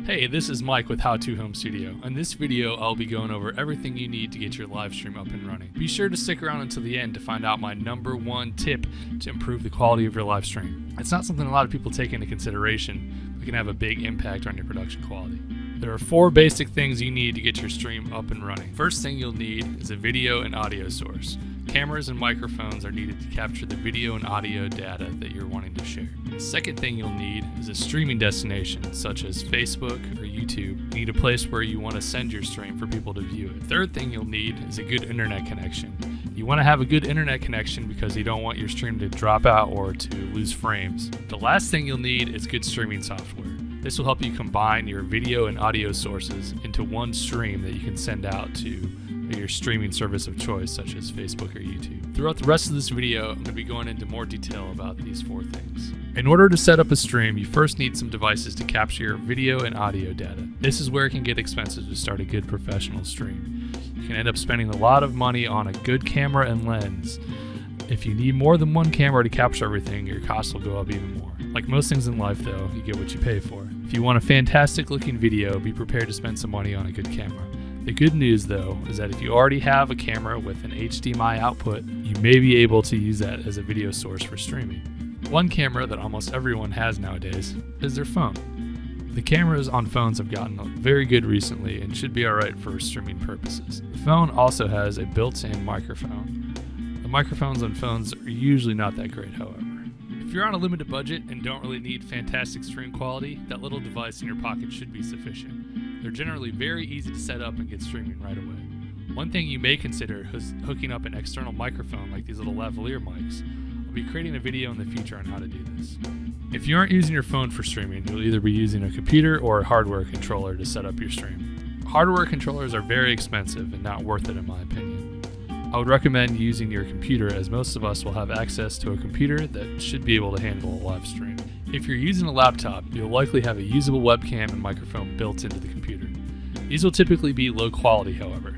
Hey, this is Mike with How To Home Studio. In this video, I'll be going over everything you need to get your live stream up and running. Be sure to stick around until the end to find out my #1 tip to improve the quality of your live stream. It's not something a lot of people take into consideration, but can have a big impact on your production quality. There are 4 basic things you need to get your stream up and running. First thing you'll need is a video and audio source. Cameras and microphones are needed to capture the video and audio data that you're wanting to share. The second thing you'll need is a streaming destination, such as Facebook or YouTube. You need a place where you want to send your stream for people to view it. Third thing you'll need is a good internet connection. You want to have a good internet connection because you don't want your stream to drop out or to lose frames. The last thing you'll need is good streaming software. This will help you combine your video and audio sources into one stream that you can send out to your streaming service of choice, such as Facebook or YouTube. Throughout the rest of this video, I'm going to be going into more detail about these 4 things. In order to set up a stream, you first need some devices to capture your video and audio data. This is where it can get expensive to start a good professional stream. You can end up spending a lot of money on a good camera and lens. If you need more than one camera to capture everything, your costs will go up even more. Like most things in life though, you get what you pay for. If you want a fantastic looking video, be prepared to spend some money on a good camera. The good news though is that if you already have a camera with an HDMI output, you may be able to use that as a video source for streaming. One camera that almost everyone has nowadays is their phone. The cameras on phones have gotten very good recently and should be alright for streaming purposes. The phone also has a built-in microphone. The microphones on phones are usually not that great, however. If you're on a limited budget and don't really need fantastic stream quality, that little device in your pocket should be sufficient. They're generally very easy to set up and get streaming right away. One thing you may consider is hooking up an external microphone like these little lavalier mics. I'll be creating a video in the future on how to do this. If you aren't using your phone for streaming, you'll either be using a computer or a hardware controller to set up your stream. Hardware controllers are very expensive and not worth it in my opinion. I would recommend using your computer, as most of us will have access to a computer that should be able to handle a live stream. If you're using a laptop, you'll likely have a usable webcam and microphone built into the computer. These will typically be low quality, however.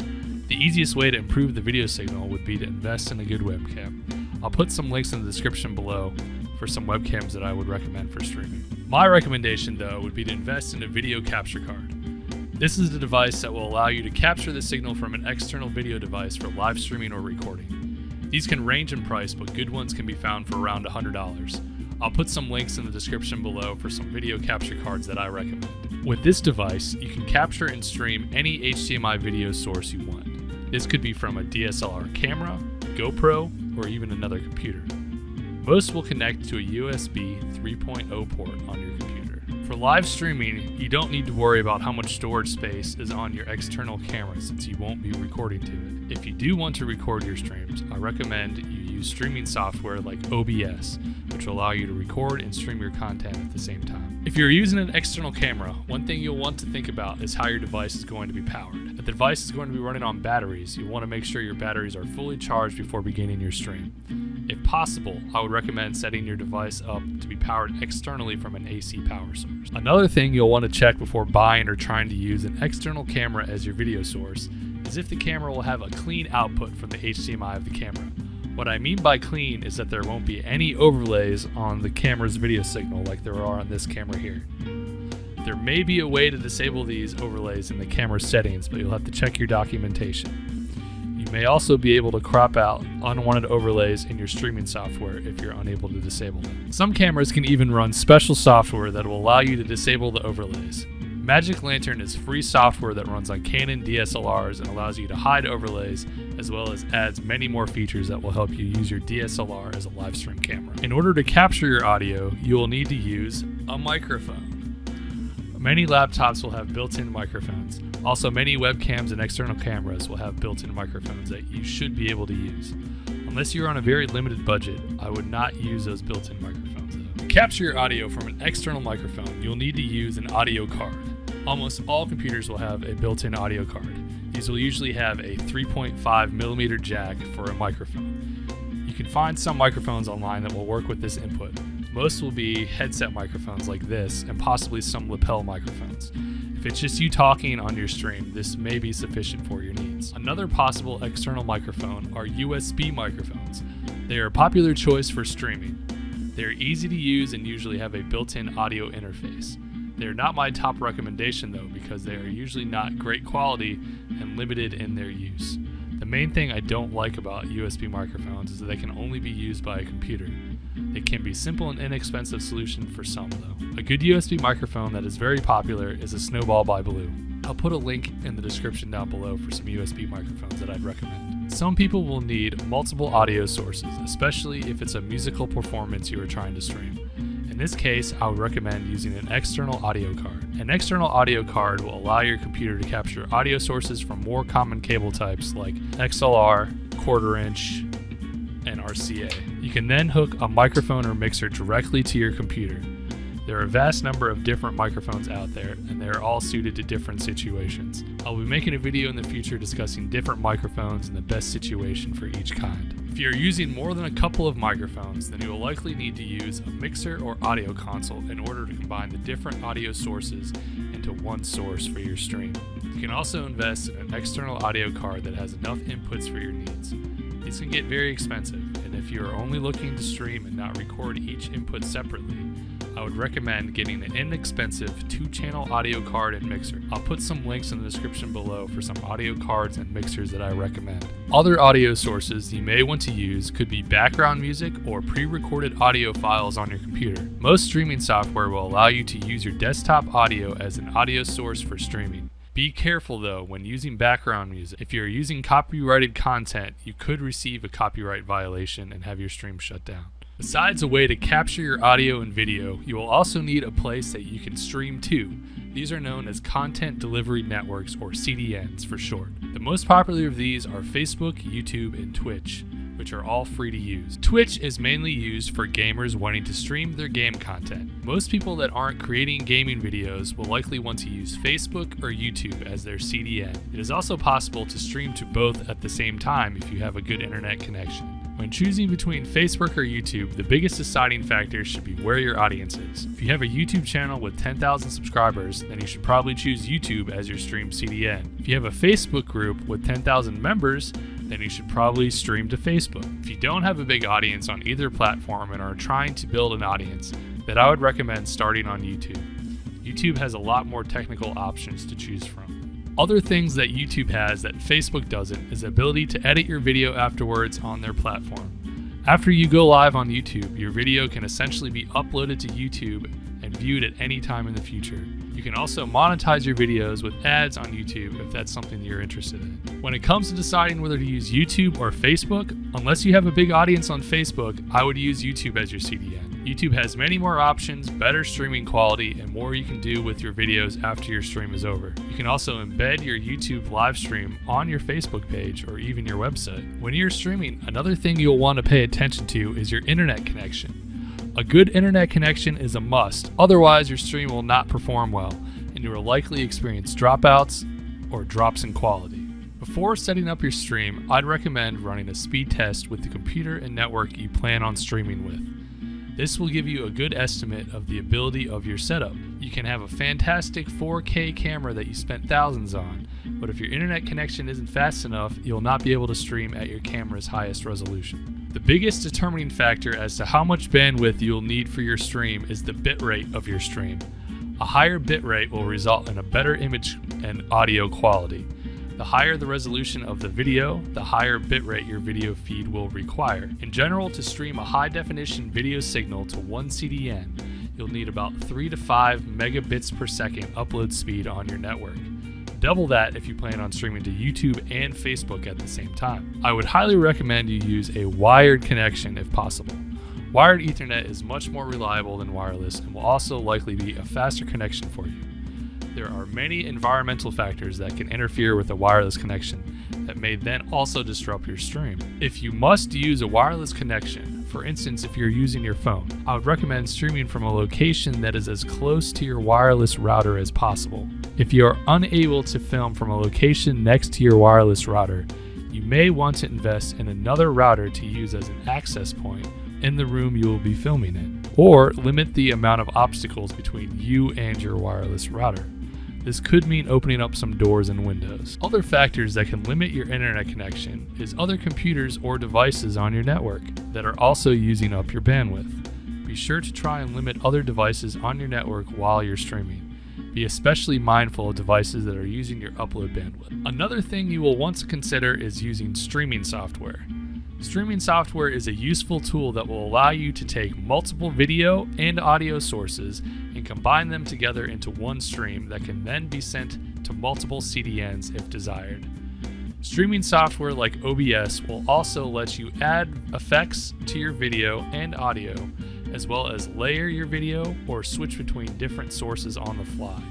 The easiest way to improve the video signal would be to invest in a good webcam. I'll put some links in the description below for some webcams that I would recommend for streaming. My recommendation, though, would be to invest in a video capture card. This is the device that will allow you to capture the signal from an external video device for live streaming or recording. These can range in price, but good ones can be found for around $100. I'll put some links in the description below for some video capture cards that I recommend. With this device, you can capture and stream any HDMI video source you want. This could be from a DSLR camera, GoPro, or even another computer. Most will connect to a USB 3.0 port on your computer. For live streaming, you don't need to worry about how much storage space is on your external camera since you won't be recording to it. If you do want to record your streams, I recommend you use streaming software like OBS, which will allow you to record and stream your content at the same time. If you're using an external camera, one thing you'll want to think about is how your device is going to be powered. If the device is going to be running on batteries, you'll want to make sure your batteries are fully charged before beginning your stream. If possible, I would recommend setting your device up to be powered externally from an AC power source. Another thing you'll want to check before buying or trying to use an external camera as your video source is if the camera will have a clean output from the HDMI of the camera. What I mean by clean is that there won't be any overlays on the camera's video signal like there are on this camera here. There may be a way to disable these overlays in the camera settings, but you'll have to check your documentation. You may also be able to crop out unwanted overlays in your streaming software if you're unable to disable them. Some cameras can even run special software that will allow you to disable the overlays. Magic Lantern is free software that runs on Canon DSLRs and allows you to hide overlays, as well as adds many more features that will help you use your DSLR as a live stream camera. In order to capture your audio, you will need to use a microphone. Many laptops will have built-in microphones. Also, many webcams and external cameras will have built-in microphones that you should be able to use. Unless you're on a very limited budget, I would not use those built-in microphones though. To capture your audio from an external microphone, you'll need to use an audio card. Almost all computers will have a built-in audio card. These will usually have a 3.5mm jack for a microphone. You can find some microphones online that will work with this input. Most will be headset microphones like this, and possibly some lapel microphones. If it's just you talking on your stream, this may be sufficient for your needs. Another possible external microphone are USB microphones. They are a popular choice for streaming. They are easy to use and usually have a built-in audio interface. They are not my top recommendation though, because they are usually not great quality and limited in their use. The main thing I don't like about USB microphones is that they can only be used by a computer. They can be a simple and inexpensive solution for some though. A good USB microphone that is very popular is a Snowball by Blue. I'll put a link in the description down below for some USB microphones that I'd recommend. Some people will need multiple audio sources, especially if it's a musical performance you are trying to stream. In this case, I would recommend using an external audio card. An external audio card will allow your computer to capture audio sources from more common cable types like XLR, quarter-inch, and RCA. You can then hook a microphone or mixer directly to your computer. There are a vast number of different microphones out there, and they are all suited to different situations. I'll be making a video in the future discussing different microphones and the best situation for each kind. If you're using more than a couple of microphones, then you will likely need to use a mixer or audio console in order to combine the different audio sources into one source for your stream. You can also invest in an external audio card that has enough inputs for your needs. These can get very expensive, and if you are only looking to stream and not record each input separately, I would recommend getting an inexpensive 2-channel audio card and mixer. I'll put some links in the description below for some audio cards and mixers that I recommend. Other audio sources you may want to use could be background music or pre-recorded audio files on your computer. Most streaming software will allow you to use your desktop audio as an audio source for streaming. Be careful though when using background music. If you're using copyrighted content, you could receive a copyright violation and have your stream shut down. Besides a way to capture your audio and video, you will also need a place that you can stream to. These are known as Content Delivery Networks, or CDNs for short. The most popular of these are Facebook, YouTube, and Twitch, which are all free to use. Twitch is mainly used for gamers wanting to stream their game content. Most people that aren't creating gaming videos will likely want to use Facebook or YouTube as their CDN. It is also possible to stream to both at the same time if you have a good internet connection. When choosing between Facebook or YouTube, the biggest deciding factor should be where your audience is. If you have a YouTube channel with 10,000 subscribers, then you should probably choose YouTube as your stream CDN. If you have a Facebook group with 10,000 members, then you should probably stream to Facebook. If you don't have a big audience on either platform and are trying to build an audience, then I would recommend starting on YouTube. YouTube has a lot more technical options to choose from. Other things that YouTube has that Facebook doesn't is the ability to edit your video afterwards on their platform. After you go live on YouTube, your video can essentially be uploaded to YouTube and viewed at any time in the future. You can also monetize your videos with ads on YouTube if that's something you're interested in. When it comes to deciding whether to use YouTube or Facebook, unless you have a big audience on Facebook, I would use YouTube as your CDN. YouTube has many more options, better streaming quality, and more you can do with your videos after your stream is over. You can also embed your YouTube live stream on your Facebook page or even your website. When you're streaming, another thing you'll want to pay attention to is your internet connection. A good internet connection is a must, otherwise your stream will not perform well, and you will likely experience dropouts or drops in quality. Before setting up your stream, I'd recommend running a speed test with the computer and network you plan on streaming with. This will give you a good estimate of the ability of your setup. You can have a fantastic 4K camera that you spent thousands on, but if your internet connection isn't fast enough, you'll not be able to stream at your camera's highest resolution. The biggest determining factor as to how much bandwidth you'll need for your stream is the bitrate of your stream. A higher bitrate will result in a better image and audio quality. The higher the resolution of the video, the higher bitrate your video feed will require. In general, to stream a high-definition video signal to one CDN, you'll need about 3 to 5 megabits per second upload speed on your network. Double that if you plan on streaming to YouTube and Facebook at the same time. I would highly recommend you use a wired connection if possible. Wired Ethernet is much more reliable than wireless and will also likely be a faster connection for you. There are many environmental factors that can interfere with a wireless connection that may then also disrupt your stream. If you must use a wireless connection, for instance if you're using your phone, I would recommend streaming from a location that is as close to your wireless router as possible. If you are unable to film from a location next to your wireless router, you may want to invest in another router to use as an access point in the room you will be filming in, or limit the amount of obstacles between you and your wireless router. This could mean opening up some doors and windows. Other factors that can limit your internet connection is other computers or devices on your network that are also using up your bandwidth. Be sure to try and limit other devices on your network while you're streaming. Be especially mindful of devices that are using your upload bandwidth. Another thing you will want to consider is using streaming software. Streaming software is a useful tool that will allow you to take multiple video and audio sources and combine them together into one stream that can then be sent to multiple CDNs if desired. Streaming software like OBS will also let you add effects to your video and audio, as well as layer your video or switch between different sources on the fly.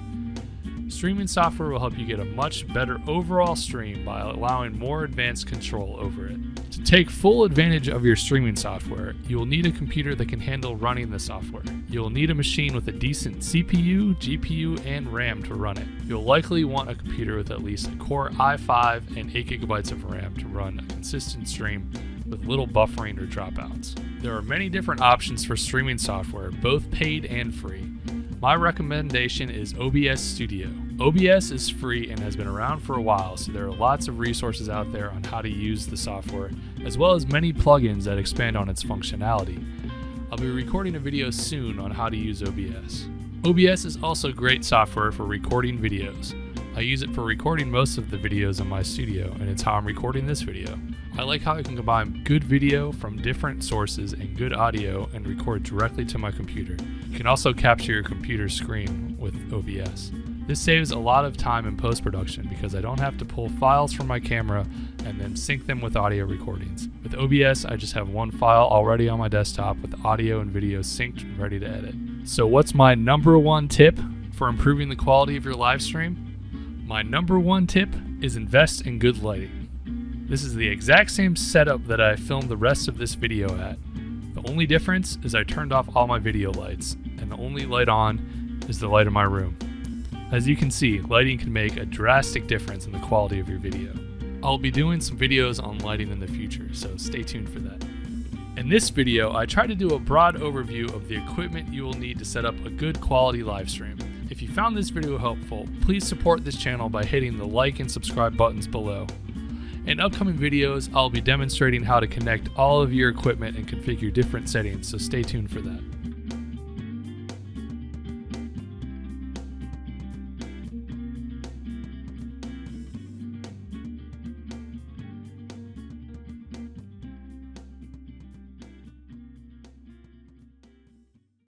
Streaming software will help you get a much better overall stream by allowing more advanced control over it. To take full advantage of your streaming software, you will need a computer that can handle running the software. You will need a machine with a decent CPU, GPU, and RAM to run it. You'll likely want a computer with at least a Core i5 and 8 GB of RAM to run a consistent stream with little buffering or dropouts. There are many different options for streaming software, both paid and free. My recommendation is OBS Studio. OBS is free and has been around for a while, so there are lots of resources out there on how to use the software, as well as many plugins that expand on its functionality. I'll be recording a video soon on how to use OBS. OBS is also great software for recording videos. I use it for recording most of the videos in my studio, and it's how I'm recording this video. I like how I can combine good video from different sources and good audio and record directly to my computer. You can also capture your computer screen with OBS. This saves a lot of time in post-production because I don't have to pull files from my camera and then sync them with audio recordings. With OBS, I just have one file already on my desktop with audio and video synced and ready to edit. So what's my number one tip for improving the quality of your live stream? My number one tip is invest in good lighting. This is the exact same setup that I filmed the rest of this video at. The only difference is I turned off all my video lights, and the only light on is the light in my room. As you can see, lighting can make a drastic difference in the quality of your video. I'll be doing some videos on lighting in the future, so stay tuned for that. In this video, I try to do a broad overview of the equipment you will need to set up a good quality live stream. If you found this video helpful, please support this channel by hitting the like and subscribe buttons below. In upcoming videos, I'll be demonstrating how to connect all of your equipment and configure different settings, so stay tuned for that.